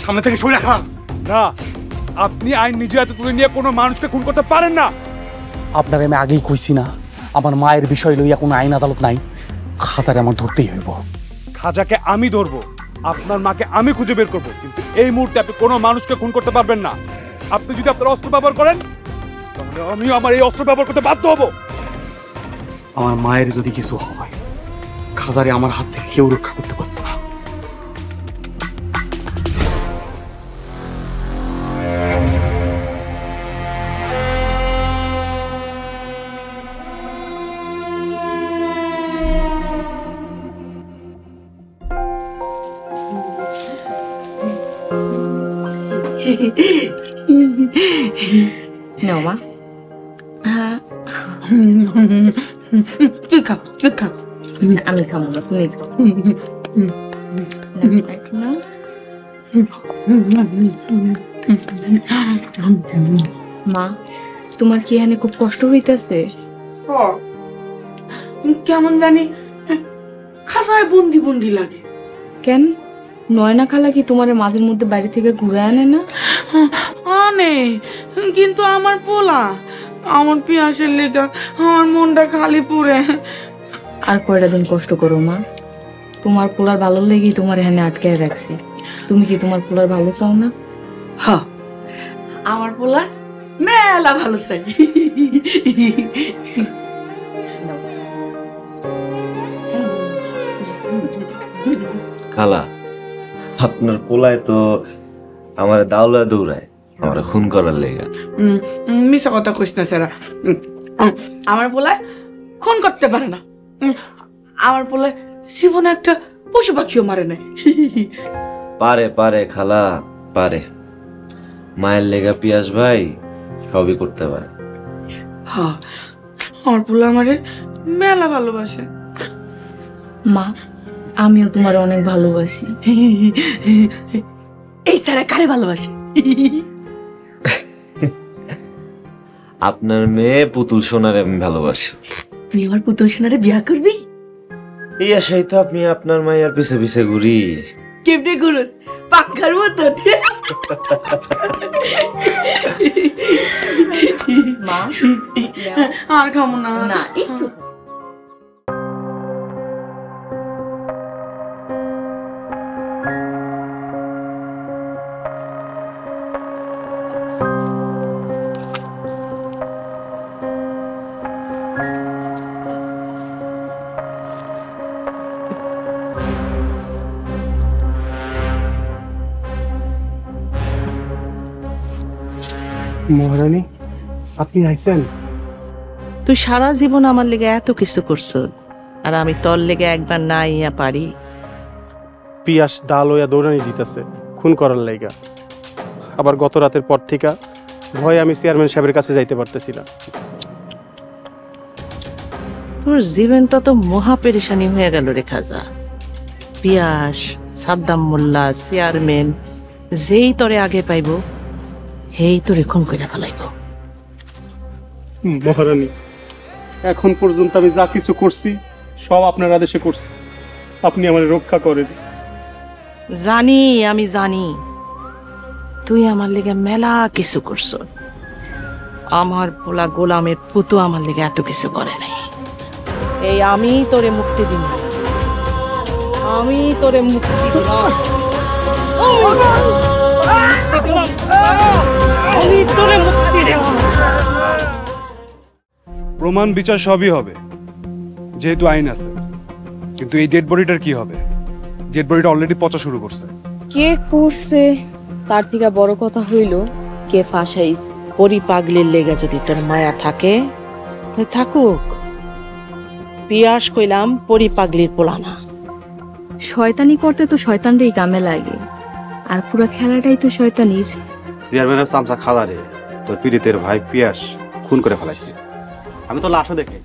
সামনে থেকে সরে রাখলাম না। আপনি আইন নিজের হাতে তুলে নিয়ে কোনো মানুষকে খুন করতে পারেন না। আপনার আমি আগেই কইছি না, আমার মায়ের বিষয় লইয়া কোনো আইন আদালত নাই। খাজারে আমার ধরতেই হইব। খাজাকে আমি ধরবো, আপনার মাকে আমি খুঁজে বের করবো, কিন্তু এই মুহূর্তে আপনি কোনো মানুষকে খুন করতে পারবেন না। আপনি যদি আপনার অস্ত্র ব্যবহার করেন তাহলে আমিও আমার এই অস্ত্র ব্যবহার করতে বাধ্য হব। আমার মায়ের যদি কিছু হয়, খাজারে আমার হাত থেকে কেউ রক্ষা করতে পারবে না। নাও মা। হ্যাঁ তুই খা, তুই খা। আমি খাবো না, তুমি খাও। একটু নাও। মা, তোমার কি এখানে খুব কষ্ট হইতেছে? কেমন জানি খাসায় বন্দি বন্দি লাগে। কেন, নয়না খালা কি তোমার মাঝের মধ্যে বাড়ি থেকে ঘুরে আনে না? আনে, কিন্তু আমার পোলা, আমার পিয়াসের লেগা আমার মনটা খালি পুরে। আর কয়টা দিন কষ্ট করো মা, তোমার পোলার ভালো লেগেই তোমার এখানে আটকায় রাখছি। তুমি কি তোমার পোলার ভালো চাও না? হ, আমার পোলা মেলা ভালো চাই। খালা, আপনার পোলায় তো আমার দাওলা দৌড়ায় আমার খুন করার লেগা। মিশা কথা কইস না সেরা। আমার পোলায় খুন করতে পারে না। আমার পোলায় জীবনে একটা পশু পাখিও মারে নাই। পারে পারে খালা, পারে। মায়ের লেগা পিয়াস ভাই সবই করতে পারে। হ্যাঁ, আমার পোলা আমারে মেলা ভালোবাসে। মা, আমিও তোমার অনেক ভালোবাসি। এই সারা কারে ভালোবাসে? আপনার মেয়ে পুতুল সোনারে আমি ভালোবাসি। তুই আমার পুতুল সোনারে বিয়া করবি? এই আশাই তো আপনি আপনার মায়ের পিছে পিছে ঘুরি। কেমনে ঘুরোস? পাঙ্খার মতন। মা, আর খামো না। না, একটু। মহারানী, আপনি আইছেন? তুই সারা জীবন আমার লেগে এত কিছু করছ, আর আমি তোর লেগে একবার না ইয়া পারি? পিয়াস ডাল হইয়া দৌড়ানি দিতেছে খুন করার লাইগা। আবার গত রাতের পর থেকে ভয়ে আমি চেয়ারম্যান সাহেবের কাছে যাইতে পারতেছি না। তোর জীবনটা তো মহা পেরেশানি হয়ে গেল রে খাজা। পিয়াস, সাদ্দাম মোল্লা, চেয়ারম্যান যেই তোরে আগে পাইব হেই তোরে খুন করে ফেলাইব। মহারানী, এখন পর্যন্ত আমি যা কিছু করছি সব আপনার আদেশে করছি। আপনি আমার রক্ষা করেন। জানি, আমি জানি তুই আমার লেগে মেলা কিছু করছ। আমার পোলা গোলামের পুতু আমার লেগে এত কিছু করে নাই। এই আমি তোরে মুক্তি দিন, আমি তোরে মুক্তি দিলাম। আমি তোরে মুক্তি দিলাম। প্রমাণ বিচার সবই হবে, যেহেতু আইন আছে। কিন্তু এই ডেড বডিটার কি হবে? ডেড বডিটা অলরেডি পচা শুরু করছে। কে করছে তার থেকে বড় কথা হইল কে ফাঁসাইছে। পরি পাগলির লেগে যদি তোর মায়া থাকে তাই থাকুক। পিয়াস কইলাম পরি পাগলির পোলা না। শয়তানি করতে তো শয়তানটাই কামে লাগে, আর পুরো খেলাটাই তো শয়তানির। চেয়ারম্যানের চামচা খালারে তোর পীড়িতের ভাই পিয়াস খুন করে ফেলাইছে। আমি তো লাশও দেখে